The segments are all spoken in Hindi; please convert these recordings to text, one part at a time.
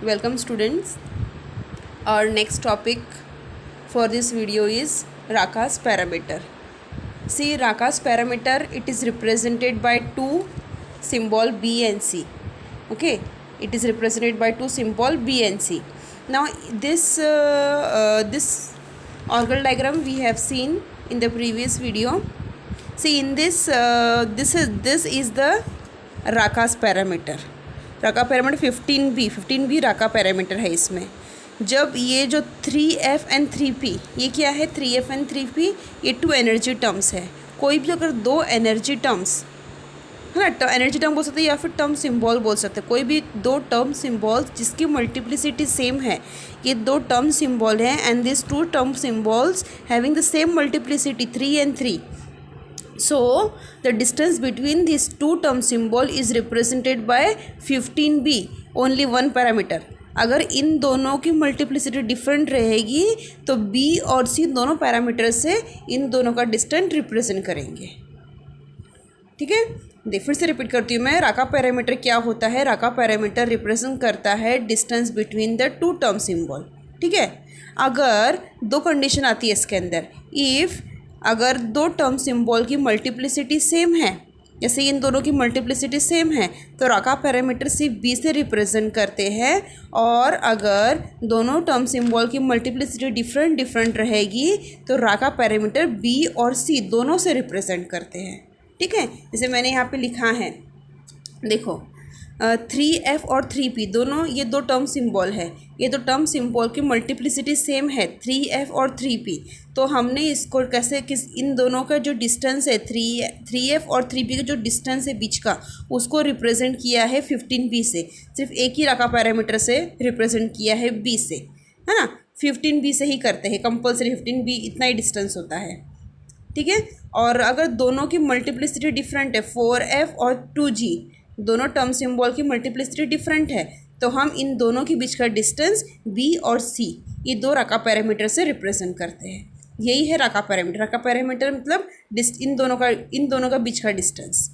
Welcome students. Our next topic for this video is Raka's parameter. See, Raka's parameter, it is represented by two symbol B and C. Okay, it is represented by two symbol B and C. Now this orgal diagram we have seen in the previous video. See, in this this is the Raka's parameter. Raka parameter 15B Raka parameter है। इसमें जब ये जो 3F एंड 3P, ये क्या है 3F एंड 3P, ये टू एनर्जी टर्म्स है। कोई भी अगर दो एनर्जी टर्म्स है ना, एनर्जी टर्म बोल सकते हैं या फिर टर्म सिंबल बोल सकते हैं, कोई भी दो टर्म सिंबल्स जिसकी मल्टीप्लिसिटी सेम है, ये दो टर्म सिंबल हैं and this two term symbols having the same multiplicity 3 and 3. So the distance between these two term symbol is represented by 15B, only one parameter. अगर इन दोनों की मल्टीप्लिसिटी डिफरेंट रहेगी तो B और C दोनों पैरामीटर से इन दोनों का डिस्टेंस रिप्रेजेंट करेंगे। ठीक है, फिर से रिपीट करती हूँ मैं। राका पैरामीटर क्या होता है? राका पैरामीटर रिप्रेजेंट करता है distance between the two term symbol. ठीक है, अगर दो कंडीशन आती है इसके अंदर, इफ़ अगर दो टर्म सिंबल की मल्टीप्लिसिटी सेम है, जैसे इन दोनों की मल्टीप्लिसिटी सेम है, तो राका पैरामीटर सिर्फ बी से रिप्रेजेंट करते हैं, और अगर दोनों टर्म सिंबल की मल्टीप्लिसिटी डिफरेंट रहेगी तो राका पैरामीटर बी और सी दोनों से रिप्रेजेंट करते हैं। ठीक है, जैसे मैंने यहाँ पे लिखा है, देखो 3F और 3P दोनों, ये दो टर्म सिंबल है, ये दो टर्म सिंबल की मल्टीप्लिसिटी सेम है 3F और 3P। तो हमने इसको कैसे इन दोनों का जो डिस्टेंस है 3F और 3P का जो डिस्टेंस है बीच का, उसको रिप्रेजेंट किया है 15B से। सिर्फ एक ही राका पैरामीटर से रिप्रेजेंट किया है B से, है ना। 15B से ही करते हैं कंपल्सरी, 15B इतना ही डिस्टेंस होता है। ठीक है, और अगर दोनों की मल्टीप्लिसिटी डिफरेंट है 4F और 2G, दोनों टर्म सिंबल की मल्टीप्लिसिटी डिफरेंट है, तो हम इन दोनों के बीच का डिस्टेंस B और C ये दो राका पैरामीटर से रिप्रेजेंट करते हैं। यही है राका पैरामीटर। राका पैरामीटर मतलब इन दोनों का बीच का डिस्टेंस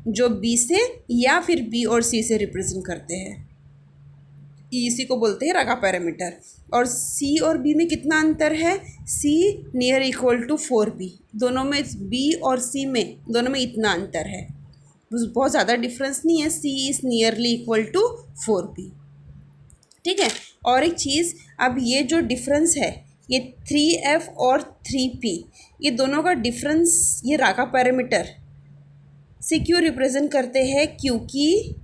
जो B से या फिर B और C से रिप्रेजेंट करते हैं, इसी को बोलते हैं राका पैरामीटर। और C और B में कितना अंतर है? C near equal to 4B, दोनों में B और C में दोनों में इतना अंतर है, बहुत ज़्यादा डिफरेंस नहीं है। C is nearly equal to 4B। ठीक है, और एक चीज़, अब ये जो डिफरेंस है ये 3F और 3P, ये दोनों का डिफरेंस ये राका पैरामीटर से क्यों रिप्रेजेंट करते हैं? क्योंकि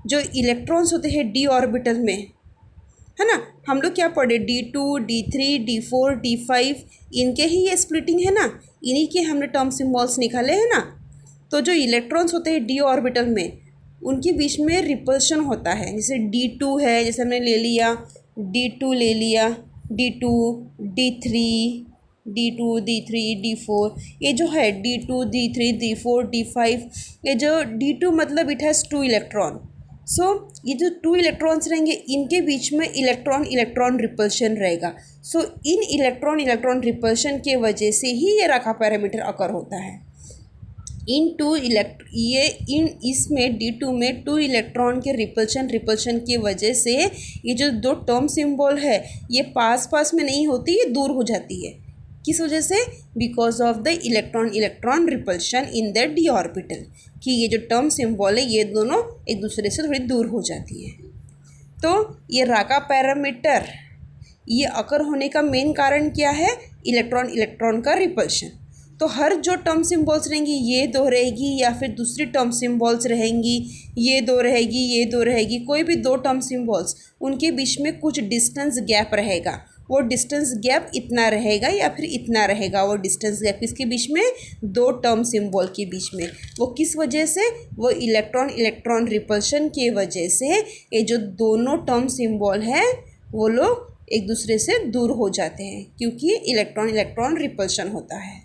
जो इलेक्ट्रॉन्स होते हैं d ऑर्बिटल में, है ना, हम लोग क्या पढ़े, D2, D3, D4, D5, इनके ही ये स्प्लिटिंग है ना, इन्हीं के हमने टर्म सिम्बॉल्स निकाले हैं ना। तो जो इलेक्ट्रॉन्स होते हैं d ऑर्बिटल में, उनके बीच में रिपल्शन होता है। जैसे D2 है, जैसे हमने ले लिया D2 ले लिया, D2, D3, D2, D3, D4, ये जो है D2, D3, D4, D5, ये जो D2 मतलब इट हैज़ 2 इलेक्ट्रॉन। सो ये जो 2 इलेक्ट्रॉन्स रहेंगे, इनके बीच में इलेक्ट्रॉन रिपल्शन रहेगा। सो इन इलेक्ट्रॉन रिपल्शन के वजह से ही ये राका पैरामीटर अकर होता है। इसमें D2 में 2 इलेक्ट्रॉन के रिपल्शन की वजह से ये जो दो टर्म सिंबल है ये पास में नहीं होती, ये दूर हो जाती है। किस वजह से? Because of the electron repulsion in the d orbital, कि ये जो टर्म सिंबल है ये दोनों एक दूसरे से थोड़ी दूर हो जाती है। तो ये राका पैरामीटर ये अकर होने का मेन कारण क्या है? इलेक्ट्रॉन का रिपल्शन। तो हर जो टर्म सिंबल्स रहेंगी, ये दो रहेगी या फिर दूसरी टर्म सिंबल्स रहेंगी, ये दो रहेगी, कोई भी दो टर्म सिंबल्स, उनके बीच में कुछ डिस्टेंस गैप रहेगा। वो डिस्टेंस गैप इतना रहेगा या फिर इतना रहेगा, वो डिस्टेंस गैप किसके बीच में? दो टर्म सिंबल के बीच में। वो किस वजह से? वो इलेक्ट्रॉन रिपल्शन के वजह से ये जो दोनों टर्म सिंबल हैं वो लोग एक दूसरे से दूर हो जाते हैं, क्योंकि इलेक्ट्रॉन रिपल्शन होता है।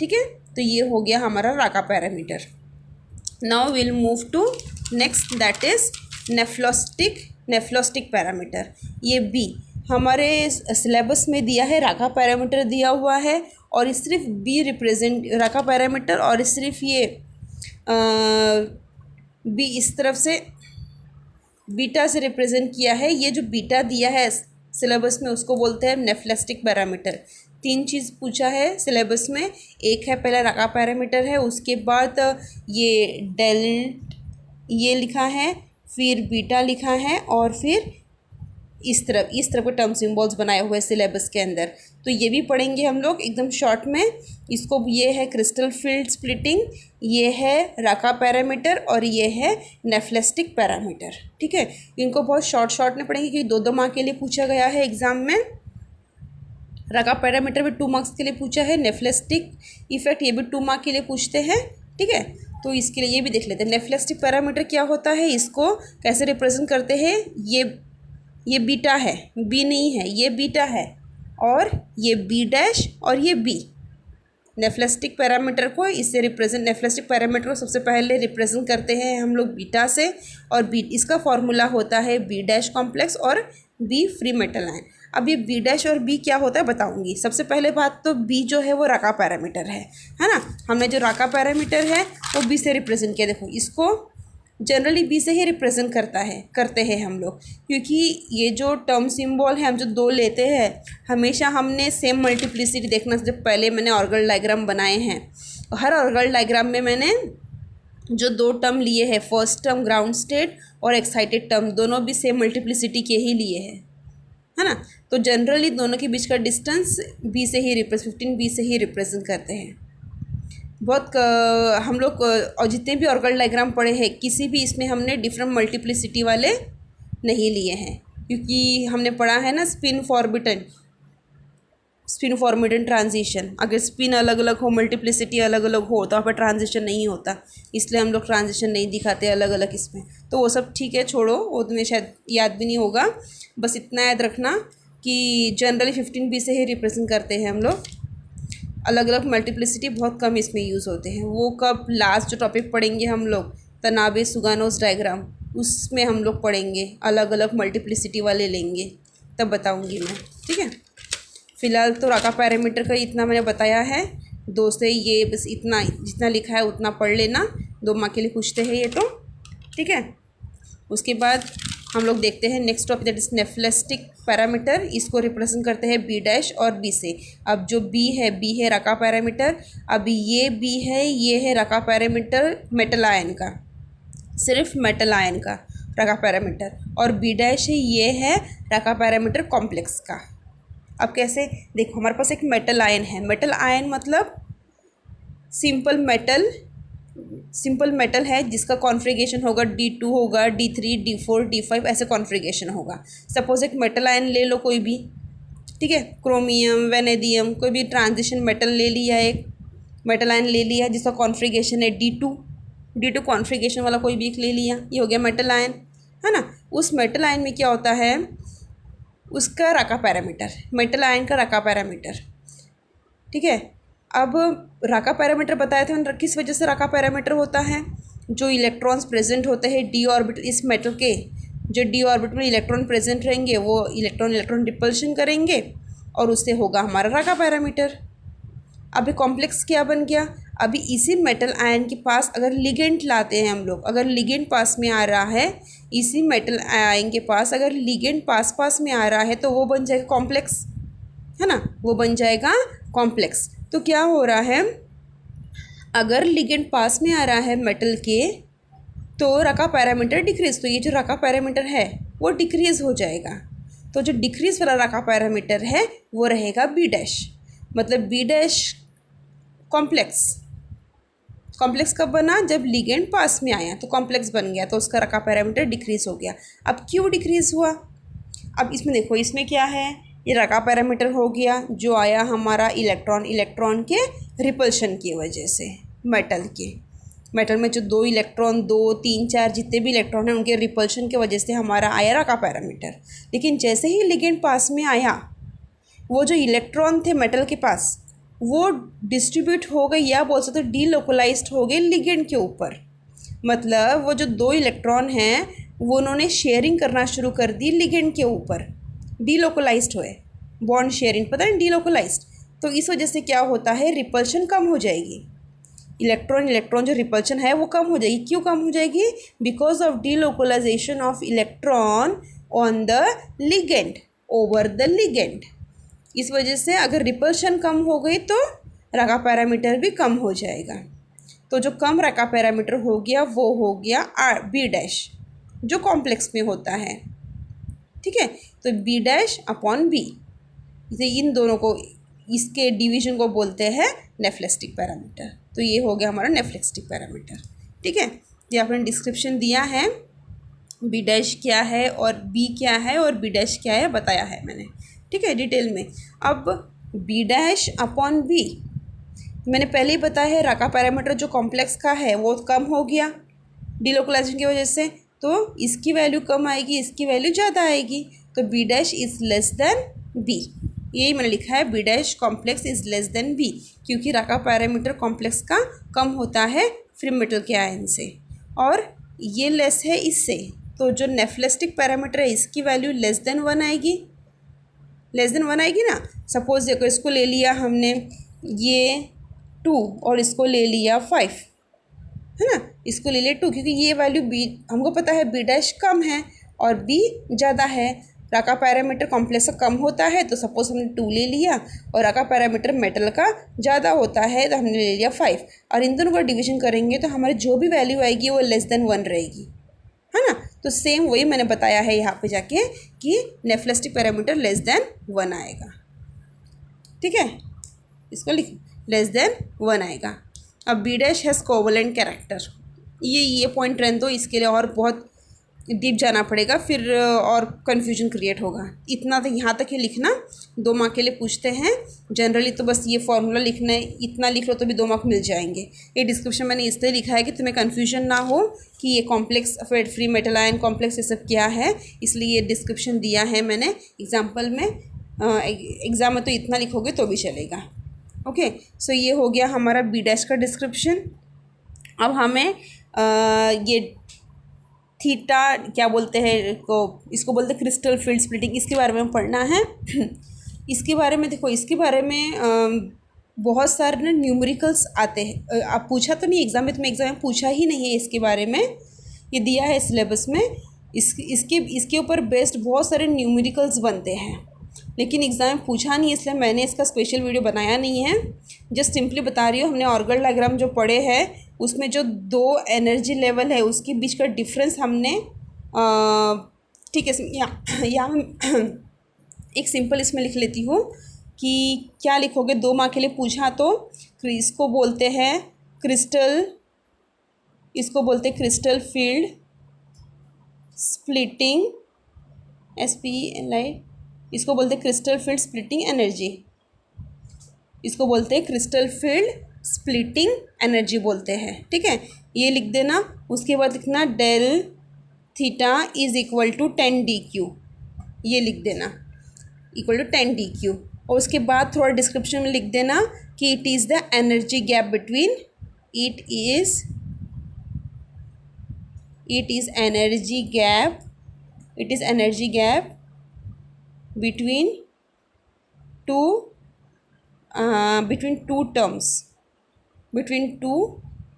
ठीक है, तो ये हो गया हमारा राका parameter. Now will move to next, that is नेफ्लोस्टिक पैरामीटर। ये B हमारे सिलेबस में दिया है, राका पैरामीटर दिया हुआ है, और सिर्फ B रिप्रेजेंट राका पैरामीटर, और सिर्फ ये B इस तरफ से बीटा से रिप्रेजेंट किया है। ये जो बीटा दिया है सिलेबस में उसको बोलते हैं नेफ्लेस्टिक पैरामीटर। 3 चीज़ पूछा है सिलेबस में, एक है पहला राका पैरामीटर है, उसके बाद ये डेल्ट ये लिखा है, फिर बीटा लिखा है, और फिर इस तरफ के टर्म सिम्बॉल्स बनाए हुए सिलेबस के अंदर। तो ये भी पढ़ेंगे हम लोग एकदम शॉर्ट में। इसको ये है क्रिस्टल फील्ड स्प्लिटिंग, ये है राका पैरामीटर, और ये है नेफ्लेस्टिक पैरामीटर। ठीक है, इनको बहुत शॉर्ट में पढ़ेंगे क्योंकि 2 मार्क के लिए पूछा गया है एग्ज़ाम में। राका पैरामीटर भी 2 मार्क्स के लिए पूछा है, नेफ्लेस्टिक इफेक्ट ये भी 2 मार्क के लिए पूछते हैं। ठीक है, तो इसके लिए ये भी देख लेते हैं। नेफ्लेस्टिक पैरामीटर क्या होता है, इसको कैसे रिप्रेजेंट करते हैं। ये बीटा है, बी नहीं है, ये बीटा है, और ये बी डैश और ये बी। नेफ्लेस्टिक पैरामीटर को इससे रिप्रेजेंट, नेफ्लेस्टिक पैरामीटर को सबसे पहले रिप्रेजेंट करते हैं हम लोग बीटा से, और बी इसका फॉर्मूला होता है बी डैश कॉम्प्लेक्स और बी फ्री मेटल आयन। अब ये बी डैश और बी क्या होता है बताऊंगी। सबसे पहले बात तो बी जो है वो राका पैरामीटर है ना। हमने जो राका पैरामीटर है वो बी से रिप्रेजेंट किया। देखो इसको जनरली बी से ही रिप्रेजेंट करते हैं हम लोग, क्योंकि ये जो टर्म सिंबल है हम जो 2 लेते हैं, हमेशा हमने सेम मल्टीप्लिसिटी देखना। जब पहले मैंने ऑर्गल डायग्राम बनाए हैं, हर ऑर्गल डायग्राम में मैंने जो 2 टर्म लिए हैं, फर्स्ट टर्म ग्राउंड स्टेट और एक्साइटेड टर्म, दोनों भी सेम मल्टीप्लिसिटी के ही लिए हैं, है ना। तो जनरली दोनों के बीच का डिस्टेंस बी से ही 15 बी से ही रिप्रेजेंट करते हैं। बहुत हम लोग और जितने भी ऑर्गल डायग्राम पढ़े हैं, किसी भी इसमें हमने डिफरेंट मल्टीप्लिसिटी वाले नहीं लिए हैं, क्योंकि हमने पढ़ा है ना स्पिन फॉर्बिडन ट्रांजिशन। अगर स्पिन अलग अलग हो, मल्टीप्लिसिटी अलग अलग हो, तो वहाँ पर ट्रांजिशन नहीं होता, इसलिए हम लोग ट्रांजिशन नहीं दिखाते अलग अलग इसमें। तो वो सब ठीक है, छोड़ो, वो तुम्हें शायद याद भी नहीं होगा। बस इतना याद रखना कि जनरली 15 बी से ही रिप्रेजेंट करते हैं हम लोग। अलग अलग मल्टीप्लिसिटी बहुत कम इसमें यूज़ होते हैं। वो कब लास्ट जो टॉपिक पढ़ेंगे हम लोग, तनाबे सुगानोस डायग्राम, उसमें हम लोग पढ़ेंगे, अलग अलग मल्टीप्लिसिटी वाले लेंगे, तब बताऊंगी मैं। ठीक है, फ़िलहाल तो राका पैरामीटर का इतना मैंने बताया है। 2 से ये बस इतना, जितना लिखा है उतना पढ़ लेना, 2 मार्क के लिए पूछते हैं ये तो। ठीक है, उसके बाद हम लोग देखते हैं नेक्स्ट टॉपिक, दैट इज नेफ्लेस्टिक पैरामीटर। इसको रिप्रेजेंट करते हैं बी डैश और बी से। अब जो बी है राका पैरामीटर। अब ये बी है, ये है राका पैरामीटर मेटल आयन का, सिर्फ मेटल आयन का राका पैरामीटर, और बी डैश है, ये है राका पैरामीटर कॉम्प्लेक्स का। अब कैसे देखो, हमारे पास एक मेटल आयन है। मेटल आयन मतलब सिंपल मेटल है जिसका कॉन्फ़िगरेशन होगा D2 होगा, D3, D4, D5 ऐसे कॉन्फ़िगरेशन होगा। सपोज एक मेटल आयन ले लो कोई भी, ठीक है, क्रोमियम, वेनेडियम, कोई भी ट्रांजिशन मेटल ले लिया, एक मेटल आयन ले लिया जिसका कॉन्फ़िगरेशन है D2 कॉन्फ़िगरेशन वाला कोई भी एक ले लिया, ये हो गया मेटल आयन, है ना। उस मेटल आयन में क्या होता है, उसका राका पैरामीटर, मेटल आयन का राका पैरामीटर। ठीक है, अब राका पैरामीटर बताया था किस वजह से राका पैरामीटर होता है। जो इलेक्ट्रॉन्स प्रेजेंट होते हैं डी ऑर्बिटल, इस मेटल के जो डी ऑर्बिटल में इलेक्ट्रॉन प्रेजेंट रहेंगे, वो इलेक्ट्रॉन रिपल्शन करेंगे और उससे होगा हमारा राका पैरामीटर। अभी कॉम्प्लेक्स क्या बन गया, अभी इसी मेटल आयन के पास अगर लिगेंड लाते हैं हम लोग, अगर लिगेंड पास में आ रहा है, इसी मेटल आयन के पास अगर लिगेंड पास में आ रहा है, तो वो बन जाएगा कॉम्प्लेक्स, है ना, वो बन जाएगा कॉम्प्लेक्स। तो क्या हो रहा है, अगर लिगेंड पास में आ रहा है मेटल के, तो राका पैरामीटर डिक्रीज, तो ये जो राका पैरामीटर है वो डिक्रीज हो जाएगा। तो जो डिक्रीज वाला राका पैरामीटर है वो रहेगा बी डैश, मतलब बी डैश कॉम्प्लेक्स कब बना, जब लिगेंड पास में आया तो कॉम्प्लेक्स बन गया, तो उसका राका पैरामीटर डिक्रीज हो गया। अब क्यों डिक्रीज हुआ, अब इसमें देखो, इसमें क्या है, ये राका पैरामीटर हो गया जो आया हमारा इलेक्ट्रॉन के रिपल्शन की वजह से। मेटल में जो 2 इलेक्ट्रॉन, 2, 3, 4 जितने भी इलेक्ट्रॉन हैं उनके रिपल्शन की वजह से हमारा आया राका पैरामीटर। लेकिन जैसे ही लिगेंड पास में आया, वो जो इलेक्ट्रॉन थे मेटल के पास वो डिस्ट्रीब्यूट हो गए, या बोल सकते डीलोकलाइज्ड हो गए लिगेंड के ऊपर। मतलब वो जो 2 इलेक्ट्रॉन हैं वो उन्होंने शेयरिंग करना शुरू कर दी लिगेंड के ऊपर, डीलोकलाइज्ड हुए, बॉन्ड शेयरिंग, पता है डीलोकलाइज्ड। तो इस वजह से क्या होता है, रिपल्शन कम हो जाएगी। इलेक्ट्रॉन इलेक्ट्रॉन जो रिपल्शन है वो कम हो जाएगी। क्यों कम हो जाएगी? Because of delocalization of electron on the ligand, over the ligand. इस वजह से अगर रिपल्शन कम हो गई तो राका पैरामीटर भी कम हो जाएगा। तो जो कम राका पैरामीटर हो गया वो हो गया बी डैश, जो कॉम्प्लेक्स में होता है। ठीक है, तो बी डैश अपॉन बी, इसे इन दोनों को, इसके डिवीजन को बोलते हैं नेफ्लेस्टिक पैरामीटर। तो ये हो गया हमारा नेफ्लेस्टिक पैरामीटर। ठीक है, ये आपने डिस्क्रिप्शन दिया है, बी डैश क्या है और बी क्या है और बी डैश क्या है बताया है मैंने। ठीक है, डिटेल में। अब बी डैश अपॉन बी मैंने पहले ही बताया है, राका पैरामीटर जो कॉम्प्लेक्स का है वो कम हो गया डीलोकलाइजेशन की वजह से, तो इसकी वैल्यू कम आएगी, इसकी वैल्यू ज़्यादा आएगी। तो B dash is less than B, यही मैंने लिखा है, B dash complex is less than B, क्योंकि राका पैरामीटर कॉम्प्लेक्स का कम होता है फ्री मेटल के आयन से, और ये लेस है इससे। तो जो नेफ्लेस्टिक पैरामीटर है इसकी वैल्यू लेस देन 1 आएगी, लेस देन 1 आएगी ना। सपोज देखो, इसको ले लिया हमने ये 2 और इसको ले लिया 5, है ना, इसको ले लिया 2, क्योंकि ये वैल्यू बी, हमको पता है बी डैश कम है और बी ज़्यादा है। राका पैरामीटर कॉम्प्लेक्स का कम होता है तो सपोज हमने 2 ले लिया, और राका पैरामीटर मेटल का ज़्यादा होता है तो हमने ले लिया 5, और इन दोनों का डिवीजन करेंगे तो हमारी जो भी वैल्यू आएगी वो लेस देन 1 रहेगी, है ना। तो सेम वही मैंने बताया है यहाँ पे जाके कि नेफ्लेस्टिक पैरामीटर लेस देन 1 आएगा। ठीक है, इसको लिख, लेस देन 1 आएगा। अब B dash has covalent character, ये पॉइंट रहने दो, इसके लिए और बहुत डीप जाना पड़ेगा, फिर और कन्फ्यूजन क्रिएट होगा। इतना तो यहाँ तक ही लिखना, 2 मार्क के लिए पूछते हैं जनरली, तो बस ये फॉर्मूला लिखना है, इतना लिख लो तो भी 2 मार्क मिल जाएंगे। ये डिस्क्रिप्शन मैंने इसलिए लिखा है कि तुम्हें कन्फ्यूजन ना हो कि ये complex free metal ion complex ये सब क्या है, इसलिए ये डिस्क्रिप्शन दिया है मैंने एग्जाम्पल में। एग्ज़ाम में तो इतना लिखोगे तो भी चलेगा। ओके, सो ये हो गया हमारा बी डैश का डिस्क्रिप्शन। अब हमें ये थीटा क्या बोलते हैं को, इसको बोलते हैं क्रिस्टल फील्ड स्प्लिटिंग, इसके बारे में पढ़ना है। इसके बारे में देखो, इसके बारे में बहुत सारे ना न्यूमेरिकल्स आते हैं। आप पूछा तो नहीं एग्ज़ाम में, तुम्हें एग्ज़ाम में पूछा ही नहीं है इसके बारे में, ये दिया है सिलेबस में। इसके ऊपर बेस्ड बहुत सारे न्यूमेरिकल्स बनते हैं, लेकिन एग्ज़ाम में पूछा नहीं, इसलिए मैंने इसका स्पेशल वीडियो बनाया नहीं है। जस्ट सिंपली बता रही हूँ, हमने ऑर्गन डायग्राम जो पढ़े हैं उसमें जो 2 एनर्जी लेवल है उसके बीच का डिफरेंस हमने, ठीक है, यहाँ एक सिंपल इसमें लिख लेती हूँ कि क्या लिखोगे, 2 मार्क के लिए पूछा तो इसको बोलते हैं क्रिस्टल, इसको बोलते हैं क्रिस्टल फील्ड स्प्लिटिंग, SPLI, इसको बोलते हैं क्रिस्टल फील्ड स्प्लिटिंग एनर्जी, इसको बोलते हैं क्रिस्टल फील्ड स्प्लिटिंग एनर्जी बोलते हैं। ठीक है, ये लिख देना। उसके बाद लिखना del theta is equal to 10 DQ, ये लिख देना, इक्वल टू 10 DQ। और उसके बाद थोड़ा डिस्क्रिप्शन में लिख देना कि it is the energy gap between, it is energy gap between two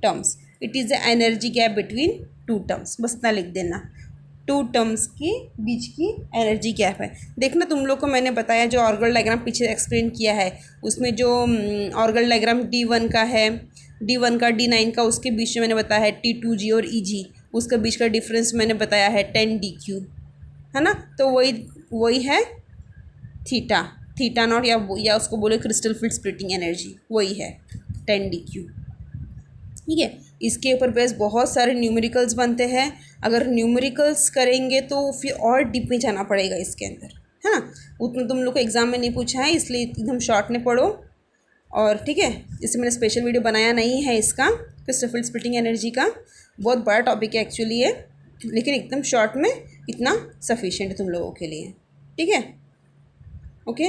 terms, it is the energy gap between 2 terms, बस इतना लिख देना, 2 टर्म्स के बीच की एनर्जी गैप है। देखना तुम लोग को मैंने बताया जो ऑर्गन डायग्राम पीछे एक्सप्लेन किया है, उसमें जो ऑर्गन डायग्राम D1 का है, D1 का D9 का, उसके बीच में मैंने बताया है T2G और EG, उसके बीच का डिफरेंस मैंने बताया है 10 DQ, है ना। तो वही है थीटा नॉट, या उसको बोले क्रिस्टल फील्ड स्प्लिटिंग एनर्जी, वही है 10 DQ। ठीक है, इसके ऊपर बेस बहुत सारे न्यूमेरिकल्स बनते हैं। अगर न्यूमेरिकल्स करेंगे तो फिर और डीप में जाना पड़ेगा इसके अंदर, है ना। उतना तुम लोग को एग्ज़ाम में नहीं पूछा है, इसलिए एकदम शॉर्ट में पढ़ो। और ठीक है, इससे मैंने स्पेशल वीडियो बनाया नहीं है इसका, क्रिस्टल फील्ड स्प्लिटिंग एनर्जी का, बहुत बड़ा टॉपिक है एक्चुअली है, लेकिन एकदम शॉर्ट में इतना सफिशिएंट है तुम लोगों के लिए। ठीक है, ओके।